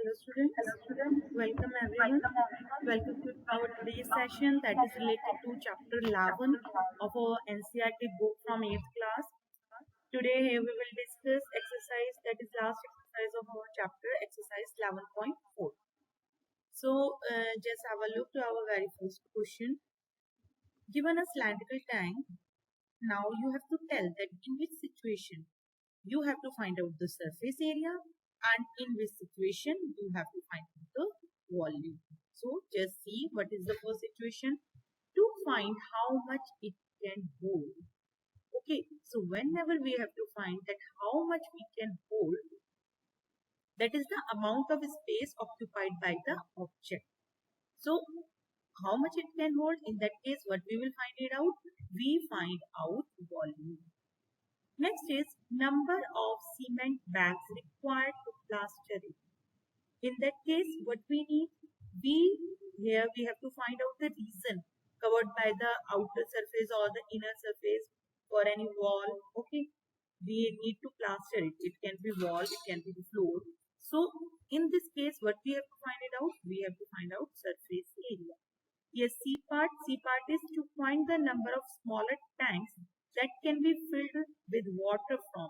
Hello students, welcome everyone. Welcome to our today's session that is related to chapter 11 of our NCERT book from 8th class. Today here we will discuss exercise that is last exercise of our chapter, exercise 11.4. So just have a look to our very first question. Given a cylindrical tank, now you have to tell that in which situation you have to find out the surface area and in which situation you have to find out the volume. So just see what is the first situation to find how much it can hold. Okay, so whenever we have to find that how much we can hold, that is the amount of space occupied by the object. So how much it can hold, in that case what we will find it out? We find out volume. Next is number of cement bags required to plaster it. In that case, what we need, here we have to find out the reason covered by the outer surface or the inner surface for any wall. Okay, we need to plaster it. It can be wall, it can be the floor. So in this case, what we have to find it out? We have to find out surface area. Yes, C part is to find the number of smaller tanks that can be filled with water from.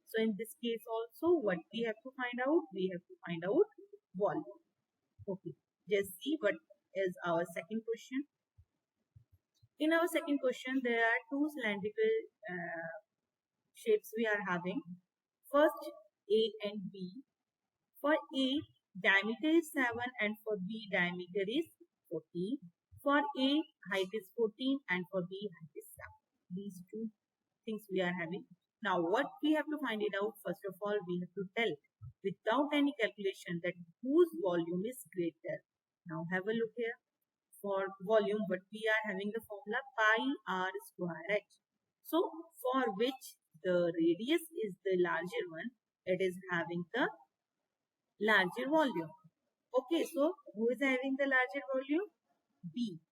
So in this case also what we have to find out? We have to find out volume. Okay, just see what is our second question. In our second question there are two cylindrical shapes we are having. First A and B. For A diameter is 7 and for B diameter is 14. For A height is 14 and for B height is 7. These two things we are having. Now what we have to find it out? First of all we have to tell without any calculation that whose volume is greater. Now have a look here. For volume what we are having the formula pi r square h. So for which the radius is the larger one, it is having the larger volume. Okay, so who is having the larger volume? B.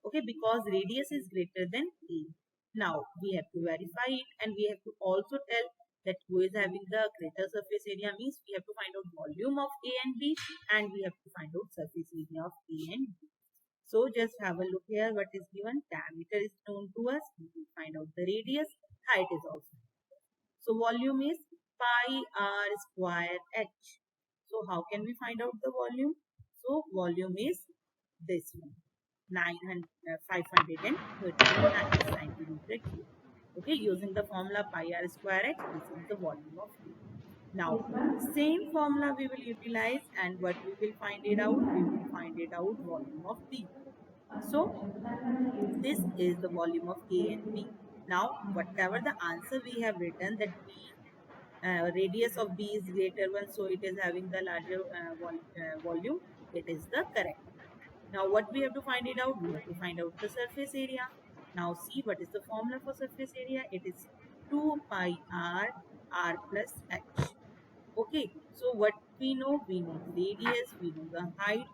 Okay, because radius is greater than A. Now we have to verify it and we have to also tell that who is having the greater surface area, means we have to find out volume of A and B and we have to find out surface area of A and B. So just have a look here what is given. Diameter is known to us. We will find out the radius. Height is also. So volume is pi r square h. So how can we find out the volume? So volume is this one. 539 centimeter cube. Okay, using the formula pi r square h, this is the volume of B. Now, same formula we will utilize and what we will find it out? We will find it out volume of B. So, this is the volume of A and B. Now, whatever the answer we have written that B, radius of B is greater one, so it is having the larger volume, it is the correct. Now what we have to find it out? We have to find out the surface area. Now see what is the formula for surface area? It is 2 pi r plus h. Okay, so what we know? We know the radius, we know the height.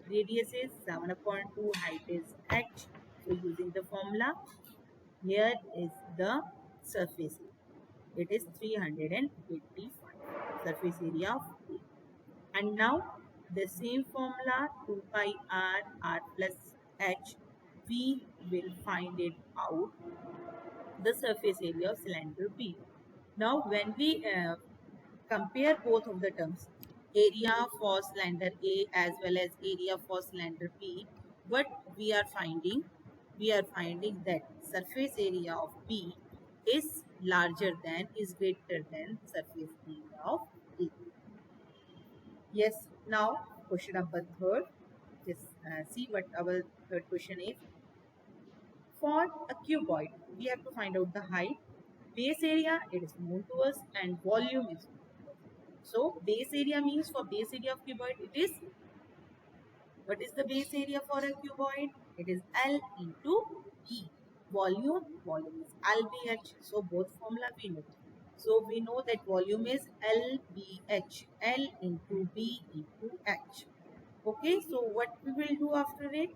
Radius is 7/2, height is h. So using the formula, here is the surface area. It is 385 surface area of A. And now the same formula 2 pi r plus h, we will find it out the surface area of cylinder B. Now when we compare both of the terms, area for cylinder A as well as area for cylinder B, what we are finding? We are finding that surface area of B is larger than, is greater than surface area of A. Yes, now question number third. Just see what our third question is. For a cuboid, we have to find out the height, base area, it is known to us, and volume is known to us. So base area means for base area of cuboid, it is, what is the base area for a cuboid? It is L into E. Volume is LBH. So both formula we know. So we know that volume is LBH, L into B into H. Okay, so what we will do after it?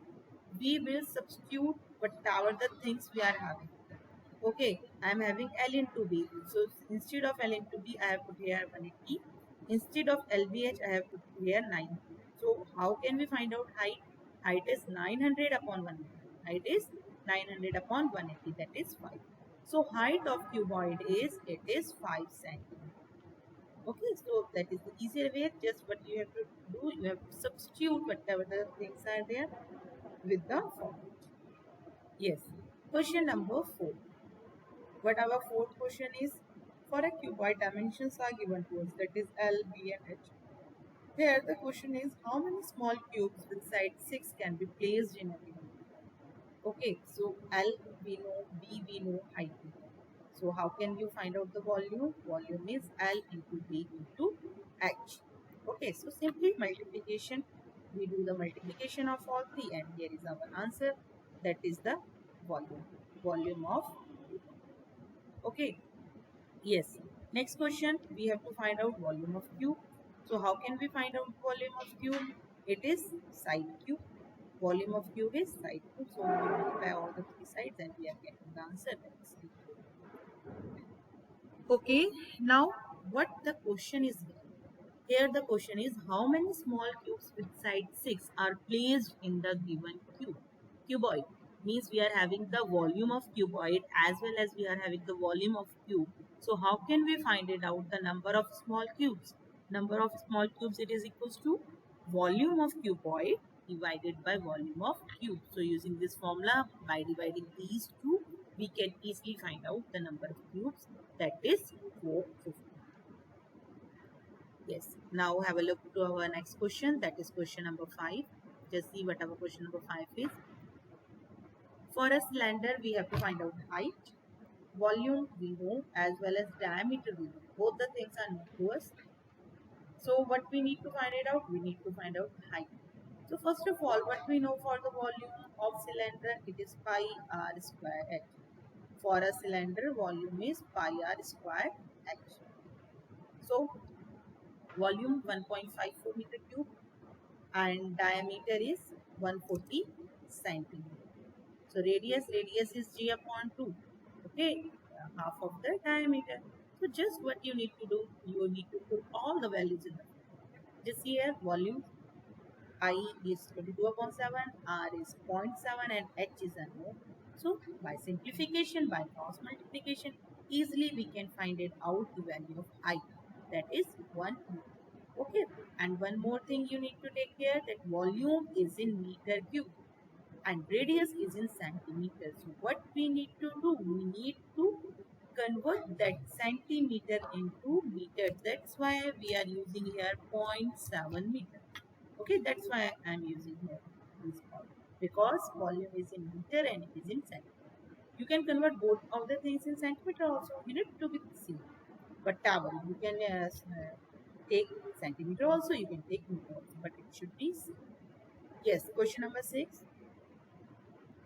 We will substitute whatever the things we are having. Okay, I am having L into B. So instead of L into B, I have put here 180 Instead of LVH, I have put here 9. So how can we find out height? Height is 900 upon 180. Height is 900 upon 180, that is 5. So height of cuboid is, it is 5 centimeters. Okay, so that is the easier way. Just what you have to do, you have to substitute whatever the things are there with the formula. Yes. Question number 4. What our fourth question is, for a cuboid dimensions are given to us, that is L, B and H. Here the question is, how many small cubes with side 6 can be placed in a given cube? Okay, so L we know, B we know, height we know. So how can you find out the volume? Volume is L into B into H. Okay, so simply multiplication. We do the multiplication of all three and here is our answer. That is the volume. Volume of cube. Okay. Yes. Next question, we have to find out volume of cube. So how can we find out volume of cube? It is side cube. Volume of cube is side cube. So we multiply all the three sides and we are getting the answer. That is side cube. Okay. Now what the question is here? Here the question is, how many small cubes with side 6 are placed in the given cube? Cuboid means we are having the volume of cuboid as well as we are having the volume of cube. So how can we find it out, the number of small cubes? Number of small cubes, it is equals to volume of cuboid divided by volume of cube. So using this formula, by dividing these two, we can easily find out the number of cubes, that is 450. Yes. Now have a look to our next question. That is question number 5. Just see what our question number 5 is. For a cylinder, we have to find out height, volume we know, as well as diameter we know. Both the things are known to us. So what we need to find it out? We need to find out height. So first of all, what we know for the volume of cylinder, it is pi r square h. For a cylinder, volume is pi r square h. So volume 1.54 meter cube and diameter is 140 centimeter. So radius is g upon 2. Okay, half of the diameter. So just what you need to do, you need to put all the values in the just here volume I is 22 upon 7, R is 0.7 and H is unknown. So by simplification, by cross multiplication, easily we can find it out the value of I, that is 1 meter. Okay, and one more thing you need to take care, that volume is in meter cube and radius is in centimeters. So what we need to do, we need to convert that centimeter into meter. That's why we are using here 0.7 meter. Okay, that's why I am using here this part, because volume is in meter and it is in centimeter. You can convert both of the things in centimeter also. You need to be the same. But towel, you can take centimeter also, you can take meter also, but it should be same. Yes, question number 6.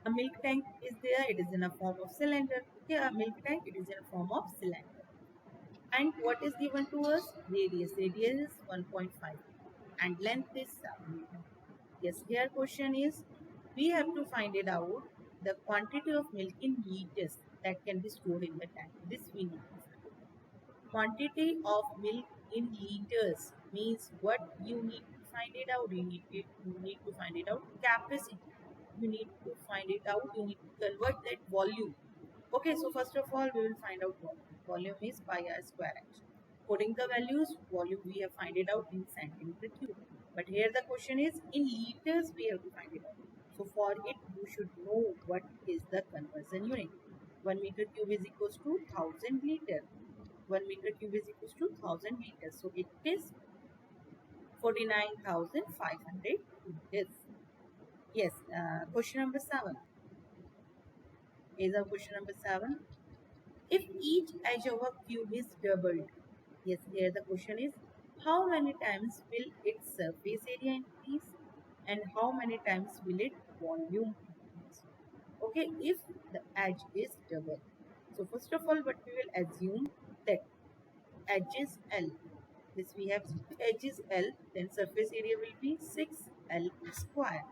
A milk tank is there, it is in a form of cylinder. Here a milk tank, it is in a form of cylinder. And what is given to us? Radius. Radius is 1.5 and length is 7 meter. Yes, here question is, we have to find it out the quantity of milk in liters that can be stored in the tank. This we need to find. Quantity of milk in liters means what you need to find it out. You need to find it out capacity. You need to find it out. You need to convert that volume. Okay, so first of all, we will find out volume. Volume is pi r square h. Putting the values, volume we have find it out in centimeter cube. But here the question is in liters we have to find it out. So for it, you should know what is the conversion unit. 1 meter cube is equals to 1000 liter. 1 meter cube is equals to 1000 liters. So it is 49,500 liters. Yes, question number 7. Is our question number 7. If each edge of a cube is doubled, yes, here the question is, how many times will its surface area increase and how many times will its volume increase? Okay, if the edge is double. So first of all, what we will assume that edge is L. This we have edge is L, then surface area will be 6L square.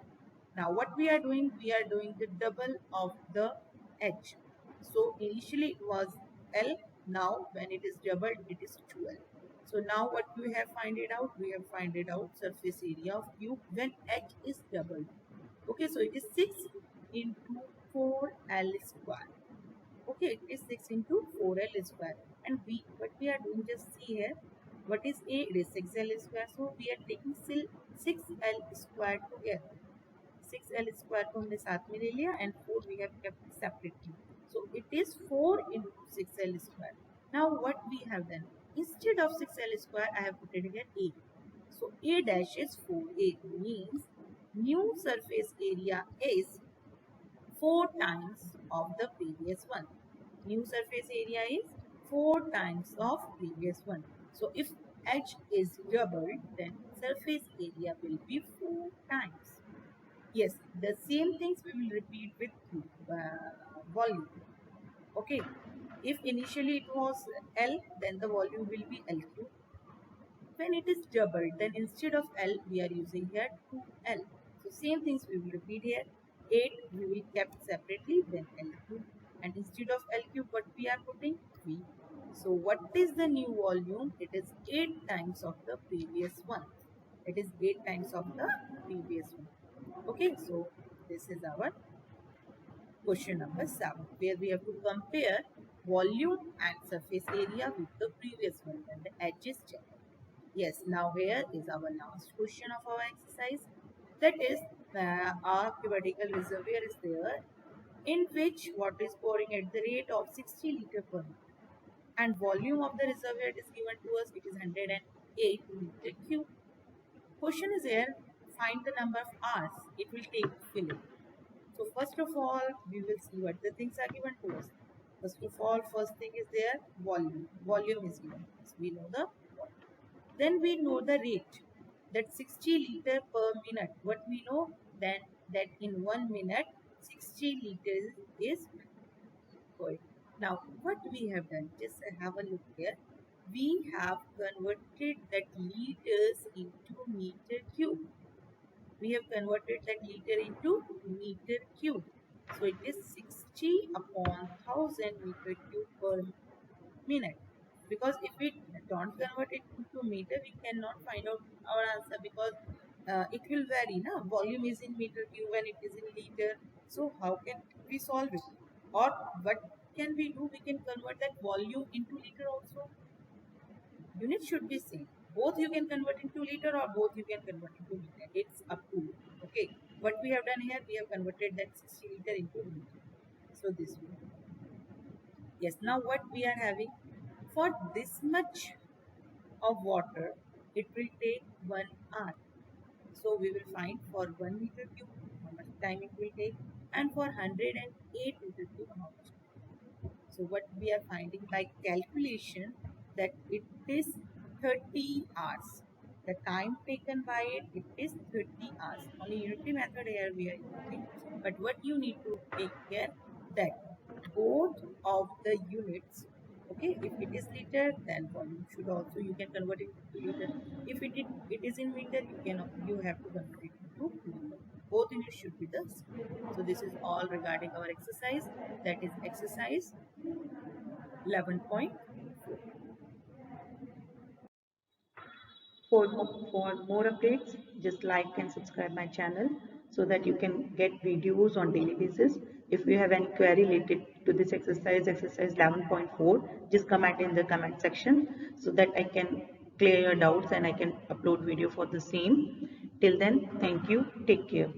Now what we are doing the double of the edge. So initially it was L, now when it is doubled it is 12. So now what we have find it out? We have find it out surface area of cube when h is doubled. Okay, so it is 6 into 4l square. Okay, it is 6 into 4l square. And what we are doing, just see here, what is a? It is 6l square. So we are taking 6l square together. 6l square को हमने साथ में ले लिया and 4 we have kept separately. So it is 4 into 6l square. Now what we have done? Instead of 6l square, I have put it here a. So a dash is 4a, means new surface area is 4 times of the previous one. New surface area is 4 times of previous one. So if h is doubled, then surface area will be 4 times. Yes, the same things we will repeat with volume. Okay, if initially it was L, then the volume will be L cube. When it is doubled, then instead of L, we are using here 2L. So same things we will repeat here. 8 we will kept separately, then L cube. And instead of L cube, what we are putting? V. So what is the new volume? It is 8 times of the previous one. It is 8 times of the previous one. Okay, so this is our question number 7, where we have to compare volume and surface area with the previous one and the h is checked. Yes, now here is our last question of our exercise. That is, our vertical reservoir is there, in which water is pouring at the rate of 60 liter per minute. And volume of the reservoir is given to us, it is 108 meter cube. Question is here, find the number of hours it will take to fill it. So first of all, we will see what the things are given to us. First of all, first thing is there, volume. Volume is given. So we know the volume. Then we know the rate, that 60 liter per minute. What we know then, that in 1 minute 60 liters is going. Now what we have done, just have a look here. We have converted that liters into meter cube. We have converted that liter into meter cube. So it is 60 upon 1000 meter cube per minute. Because if we don't convert it into meter, we cannot find out our answer, because it will vary. Volume is in meter cube and it is in liter. So how can we solve it? Or what can we do? We can convert that volume into liter also. Unit should be same. Both you can convert into liter or both you can convert into meter. It's up to you. Okay. What we have done here, we have converted that 60 liter into meter. So this way. Yes. Now what we are having, for this much of water, it will take 1 hour. So we will find for 1 meter cube how much time it will take, and for 108 meter cube how much. So what we are finding by calculation, that it is 30 hours. The time taken by it is 30 hours. Only unitary method here we are using. But what you need to take care, that both of the units, okay, if it is liter, then volume should also, you can convert it to liter. If it is in meter, you have to convert it to meter. Both units should be the same. So this is all regarding our exercise, that is exercise 11.4. For more updates, just like and subscribe my channel so that you can get videos on daily basis. If you have any query related to this exercise 11.4, just comment in the comment section so that I can clear your doubts and I can upload video for the same. Till then, thank you. Take care.